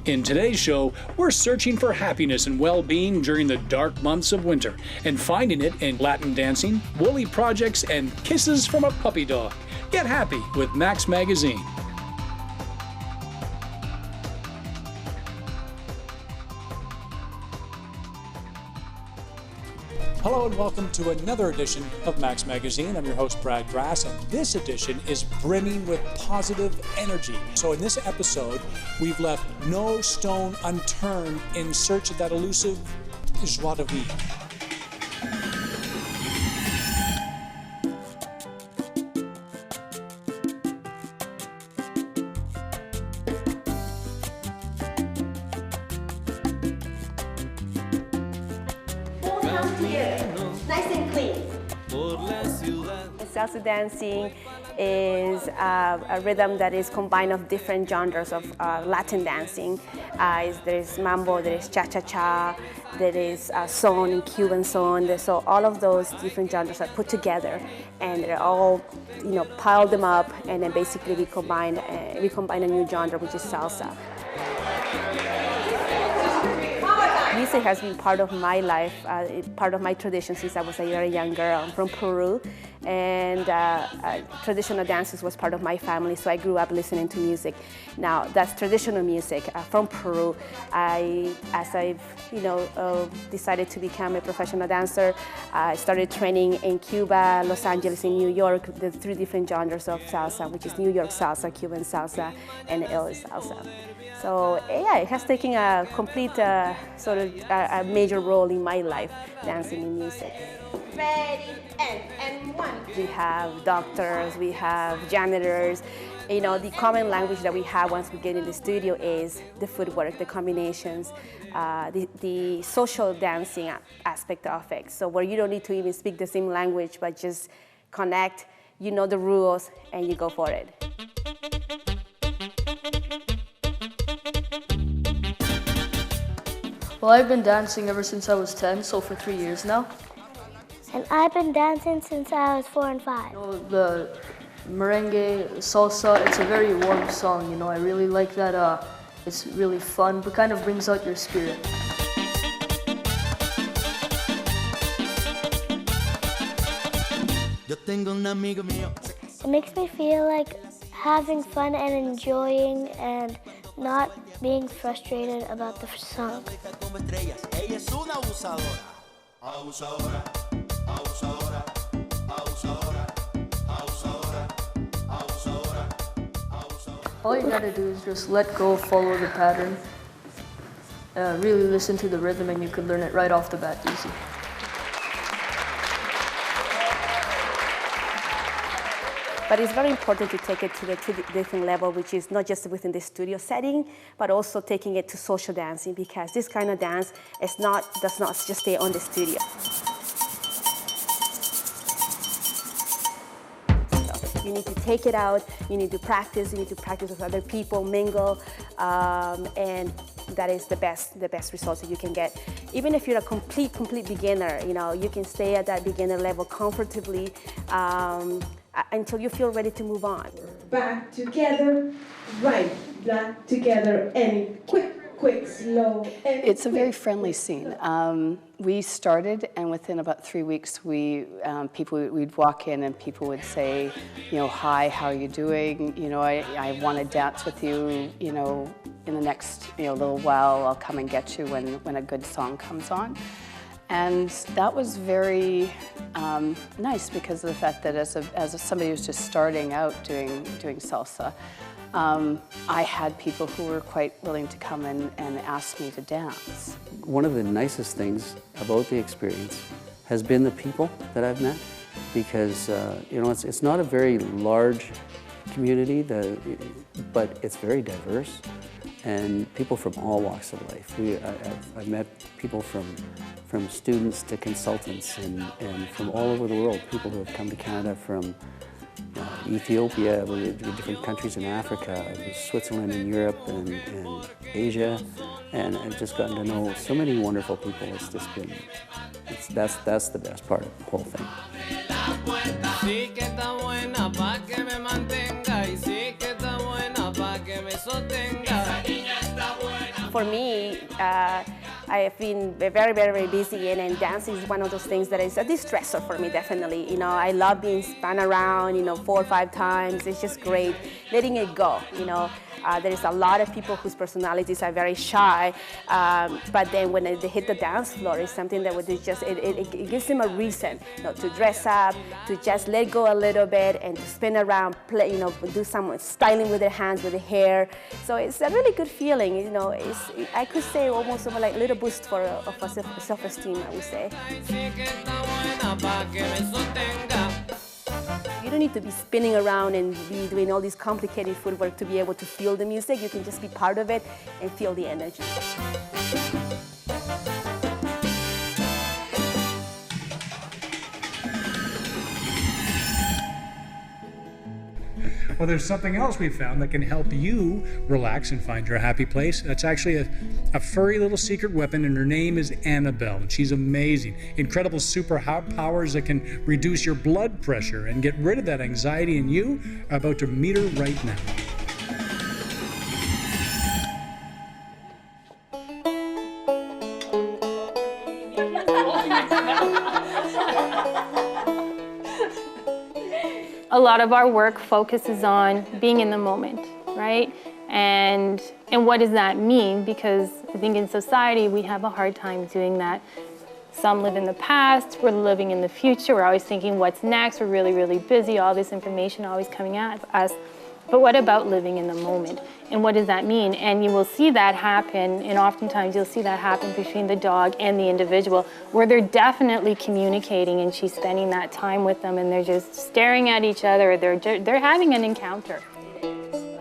In today's show, we're searching for happiness and well-being during the dark months of winter and finding it in Latin dancing, woolly projects, and kisses from a puppy dog. Get happy with Max Magazine. Hello and welcome to another edition of Max Magazine. I'm your host, Brad Grass, and this edition is brimming with positive energy. So in this episode, we've left no stone unturned in search of that elusive joie de vivre. Salsa dancing is a rhythm that is combined of different genres of Latin dancing. There is mambo, there is cha-cha-cha, there is son and Cuban son. So all of those different genres are put together, and they're all, pile them up, and then basically we combine a new genre, which is salsa. Music has been part of my life, part of my tradition since I was a very young girl. I'm from Peru, and traditional dances was part of my family, so I grew up listening to music. Now, that's traditional music from Peru. As I've decided to become a professional dancer, I started training in Cuba, Los Angeles, and New York, the three different genres of salsa, which is New York salsa, Cuban salsa, and LA salsa. So yeah, it has taken a complete a major role in my life, dancing and music. Ready, and one. We have doctors, we have janitors. The common language that we have once we get in the studio is the footwork, the combinations, the social dancing aspect of it. So where you don't need to even speak the same language, but just connect, you know the rules, and you go for it. Well, I've been dancing ever since I was 10, so for 3 years now. And I've been dancing since I was 4 and 5. The merengue, salsa, it's a very warm song, I really like that. It's really fun, but kind of brings out your spirit. It makes me feel like having fun and enjoying and not being frustrated about the song. All you gotta do is just let go, follow the pattern, really listen to the rhythm, and you can learn it right off the bat easy. But it's very important to take it to the different level, which is not just within the studio setting, but also taking it to social dancing, because this kind of dance does not just stay on the studio. So you need to take it out, you need to practice with other people, mingle, and that is the best results that you can get. Even if you're a complete beginner, you can stay at that beginner level comfortably, until you feel ready to move on. Back together, right, back together, and quick, slow. It's a very friendly scene. We started, and within about 3 weeks, we'd walk in and people would say, hi, how are you doing? I want to dance with you, in the next little while. I'll come and get you when a good song comes on. And that was very nice because of the fact that as somebody who's just starting out doing salsa, I had people who were quite willing to come and ask me to dance. One of the nicest things about the experience has been the people that I've met, because it's not a very large community, but it's very diverse, and people from all walks of life. I've met people from students to consultants, and from all over the world. People who have come to Canada from Ethiopia, different countries in Africa, Switzerland and Europe and Asia, and I've just gotten to know so many wonderful people. It's just been, that's the best part of the whole thing. I've been very, very busy, and dancing is one of those things that is a distressor for me, definitely. You know, I love being spun around, 4 or 5 times. It's just great letting it go, There's a lot of people whose personalities are very shy, but then when they hit the dance floor, it's something that would just, it gives them a reason, to dress up, to just let go a little bit, and to spin around, play, do some styling with their hands, with their hair. So it's a really good feeling, I could say almost like a little boost of self-esteem, I would say. You don't need to be spinning around and be doing all this complicated footwork to be able to feel the music. You can just be part of it and feel the energy. Well, there's something else we found that can help you relax and find your happy place. That's actually a furry little secret weapon, and her name is Annabelle, and she's amazing. Incredible superpowers that can reduce your blood pressure and get rid of that anxiety in you. I'm about to meet her right now. A lot of our work focuses on being in the moment, right? And what does that mean? Because I think in society we have a hard time doing that. Some live in the past, we're living in the future, we're always thinking what's next, we're really, really busy, all this information always coming at us. But what about living in the moment? And what does that mean? And you will see that happen, and oftentimes you'll see that happen between the dog and the individual, where they're definitely communicating and she's spending that time with them and they're just staring at each other, or they're having an encounter.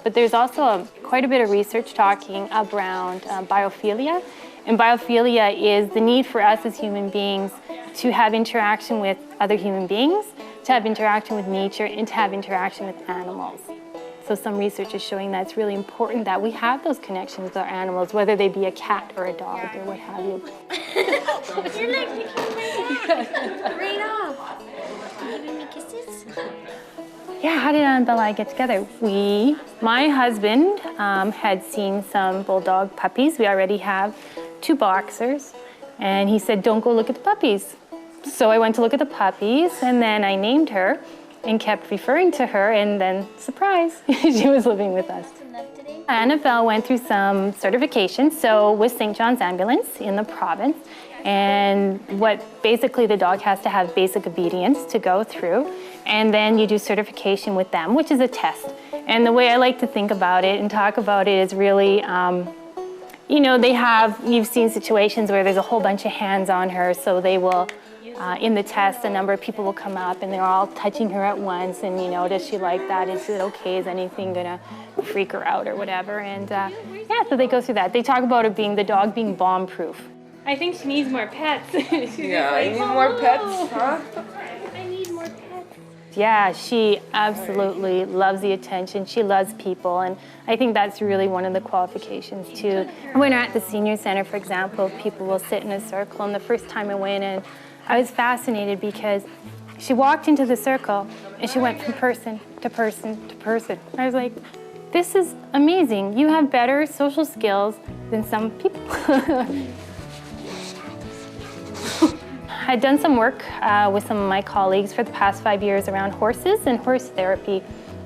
But there's also quite a bit of research talking around biophilia. And biophilia is the need for us as human beings to have interaction with other human beings, to have interaction with nature, and to have interaction with animals. So some research is showing that it's really important that we have those connections with our animals, whether they be a cat or a dog or what have you. You're like licking my hand. Right off. Giving me kisses? Yeah, how did Annabelle and I get together? My husband had seen some bulldog puppies. We already have 2 boxers. And he said, don't go look at the puppies. So I went to look at the puppies, and then I named her and kept referring to her, and then, surprise, she was living with us. Annabelle went through some certifications, so with St. John's Ambulance in the province, and what basically the dog has to have basic obedience to go through, and then you do certification with them, which is a test. And the way I like to think about it and talk about it is really, you've seen situations where there's a whole bunch of hands on her, so they will, in the test, a number of people will come up and they're all touching her at once, and does she like that? Is it okay? Is anything gonna freak her out or whatever? And so they go through that. They talk about the dog being bomb-proof. I think she needs more pets. Yeah, I need more pets, huh? I need more pets. Yeah, she absolutely loves the attention. She loves people, and I think that's really one of the qualifications too. When we're at the senior center, for example, people will sit in a circle, and the first time I went in, I was fascinated because she walked into the circle and she went from person to person to person. I was like, this is amazing. You have better social skills than some people. I'd done some work with some of my colleagues for the past 5 years around horses and horse therapy,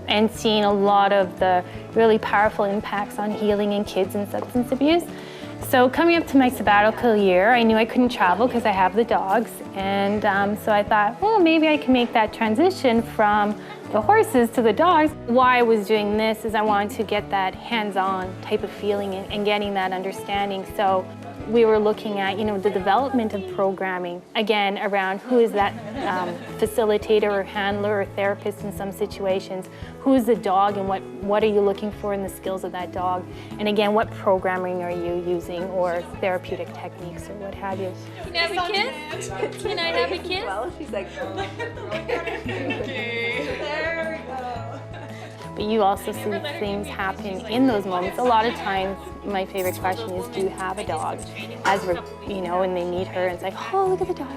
and seen a lot of the really powerful impacts on healing in kids and substance abuse. So coming up to my sabbatical year, I knew I couldn't travel because I have the dogs, and so I thought, well, maybe I can make that transition from the horses to the dogs. Why I was doing this is I wanted to get that hands-on type of feeling and getting that understanding. So we were looking at, the development of programming, again, around who is that facilitator or handler or therapist in some situations, who is the dog and what are you looking for in the skills of that dog, and again, what programming are you using or therapeutic techniques or what have you. Can I have a kiss? Can I have a kiss? Well, she's like, okay. There we go. But you also see things happen in those moments. A lot of times, my favorite question is, do you have a dog? As we're, and they meet her and it's like, oh, look at the dog.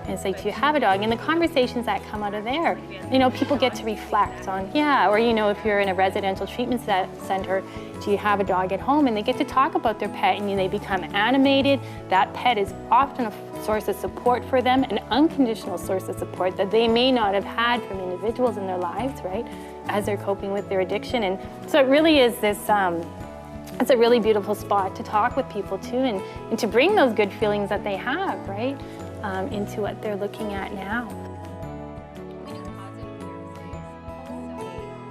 And it's like, do you have a dog? And the conversations that come out of there, you know, people get to reflect on, yeah, or, you know, if you're in a residential treatment center, do you have a dog at home? And they get to talk about their pet, and they become animated. That pet is often a source of support for them, an unconditional source of support that they may not have had from individuals in their lives, right, as they're coping with their addiction. And so it really is this, it's a really beautiful spot to talk with people too, and to bring those good feelings that they have, right, into what they're looking at now.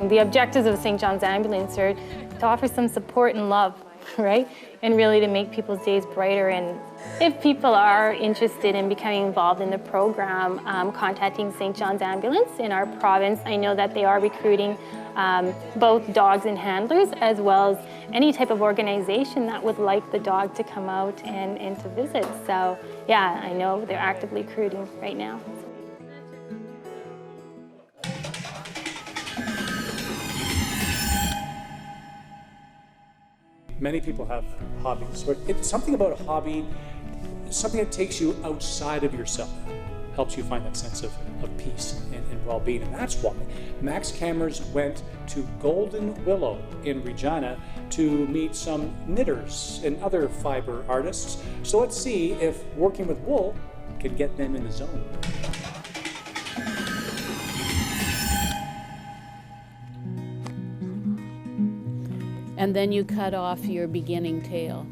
The objectives of St. John's Ambulance are to offer some support and love, right, and really to make people's days brighter. And if people are interested in becoming involved in the program, contacting St. John's Ambulance in our province, I know that they are recruiting both dogs and handlers, as well as any type of organization that would like the dog to come out and to visit. So yeah, I know they're actively recruiting right now. Many people have hobbies, but it's something about a hobby, something that takes you outside of yourself, helps you find that sense of peace and well-being. And that's why Max Cameras went to Golden Willow in Regina to meet some knitters and other fiber artists. So let's see if working with wool can get them in the zone. And then you cut off your beginning tail.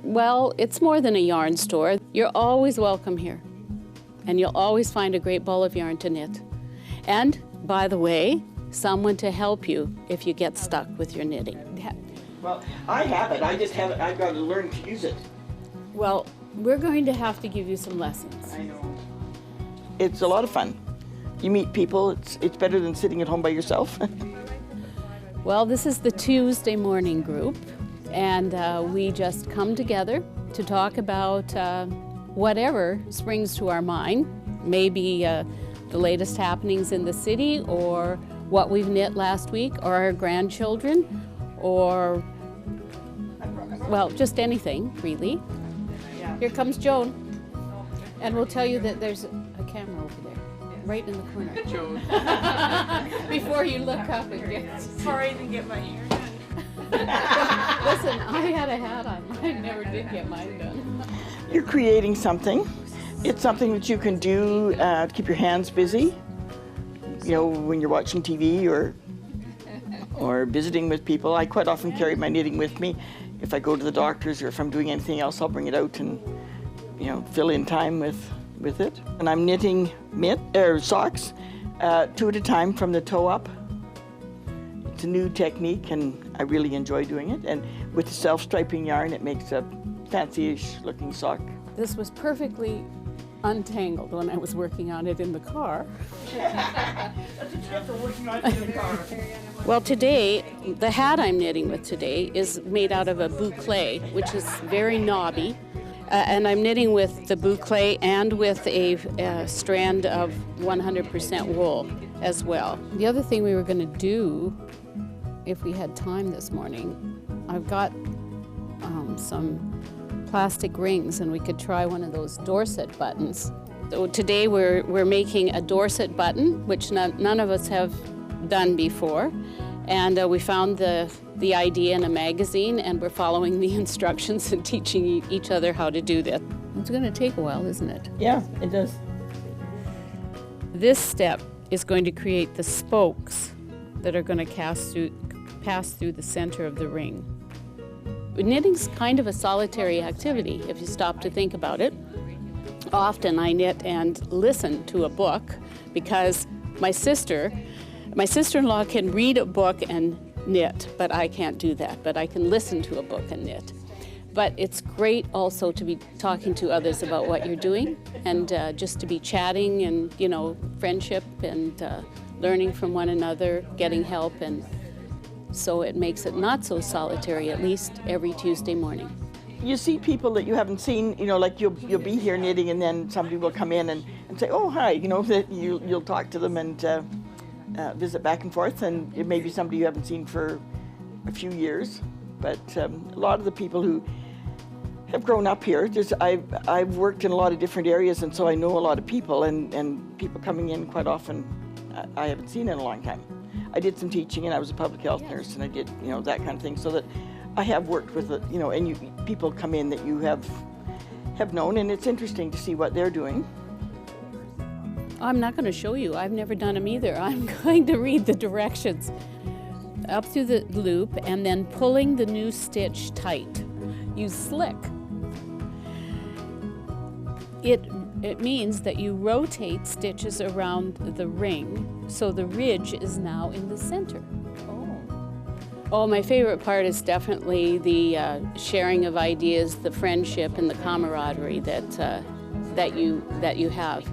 Well, it's more than a yarn store. You're always welcome here. And you'll always find a great ball of yarn to knit. And, by the way, someone to help you if you get stuck with your knitting. Well, I have it. I just haven't. I've got to learn to use it. Well, we're going to have to give you some lessons. I know. It's a lot of fun. You meet people. It's better than sitting at home by yourself. Well, this is the Tuesday morning group, and we just come together to talk about whatever springs to our mind, maybe the latest happenings in the city, or what we've knit last week, or our grandchildren, or, well, just anything, really. Here comes Joan, and we'll tell you that there's a camera over there. Right in the corner. Joan. Before you look up again. Sorry, I didn't get my hair done. Listen, I had a hat on. I never did get mine done. You're creating something. It's something that you can do to keep your hands busy. You know, when you're watching TV or visiting with people. I quite often carry my knitting with me. If I go to the doctor's or if I'm doing anything else, I'll bring it out and, you know, fill in time with it. And I'm knitting socks 2 at a time from the toe up. It's a new technique and I really enjoy doing it. And with the self-striping yarn, it makes a fancy-ish looking sock. This was perfectly untangled when I was working on it in the car. Well, today, the hat I'm knitting with today is made out of a boucle, which is very knobby. And I'm knitting with the boucle and with a strand of 100% wool as well. The other thing we were going to do, if we had time this morning, I've got some plastic rings and we could try one of those Dorset buttons. So today we're making a Dorset button, which none of us have done before. And we found the idea in a magazine, and we're following the instructions and teaching each other how to do that. It's going to take a while, isn't it? Yeah, it does. This step is going to create the spokes that are going to pass through the center of the ring. Knitting's kind of a solitary activity, if you stop to think about it. Often I knit and listen to a book because my sister-in-law can read a book and knit, but I can't do that. But I can listen to a book and knit. But it's great also to be talking to others about what you're doing and just to be chatting and, you know, friendship and learning from one another, getting help. And so it makes it not so solitary, at least every Tuesday morning. You see people that you haven't seen, you know, like you'll be here knitting and then somebody will come in and say, oh, hi, you know, that you'll talk to them and visit back and forth, and it may be somebody you haven't seen for a few years. But a lot of the people who have grown up here. I've worked in a lot of different areas, and so I know a lot of people, and people coming in quite often I haven't seen in a long time. I did some teaching, and I was a public health nurse, and I did, that kind of thing, so that I have worked with, and people come in that you have known, and it's interesting to see what they're doing. I'm not going to show you. I've never done them either. I'm going to read the directions. Up through the loop, and then pulling the new stitch tight. Use slick. It means that you rotate stitches around the ring, so the ridge is now in the center. Oh, my favorite part is definitely the sharing of ideas, the friendship, and the camaraderie that you have.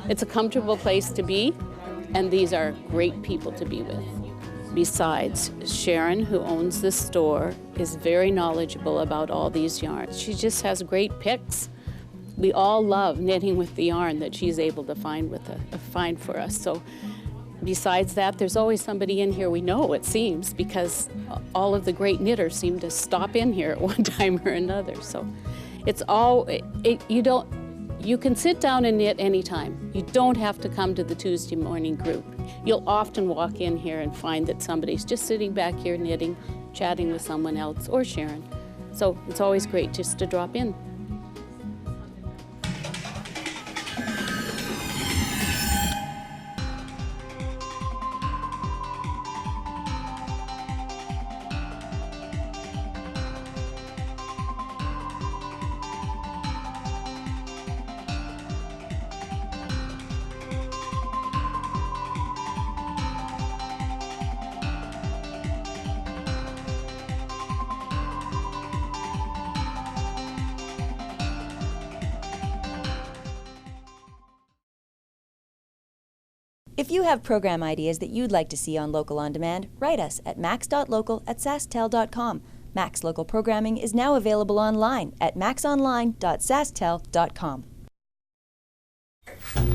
It's a comfortable place to be, and these are great people to be with. Besides, Sharon, who owns the store, is very knowledgeable about all these yarns. She just has great picks. We all love knitting with the yarn that she's able to find for us. So besides that, there's always somebody in here we know, it seems, because all of the great knitters seem to stop in here at one time or another. So it's all, you can sit down and knit anytime. You don't have to come to the Tuesday morning group. You'll often walk in here and find that somebody's just sitting back here knitting, chatting with someone else, or Sharon. So it's always great just to drop in. If you have program ideas that you'd like to see on Local On Demand, write us at max.local@sasktel.com. Max Local programming is now available online at maxonline.sasktel.com.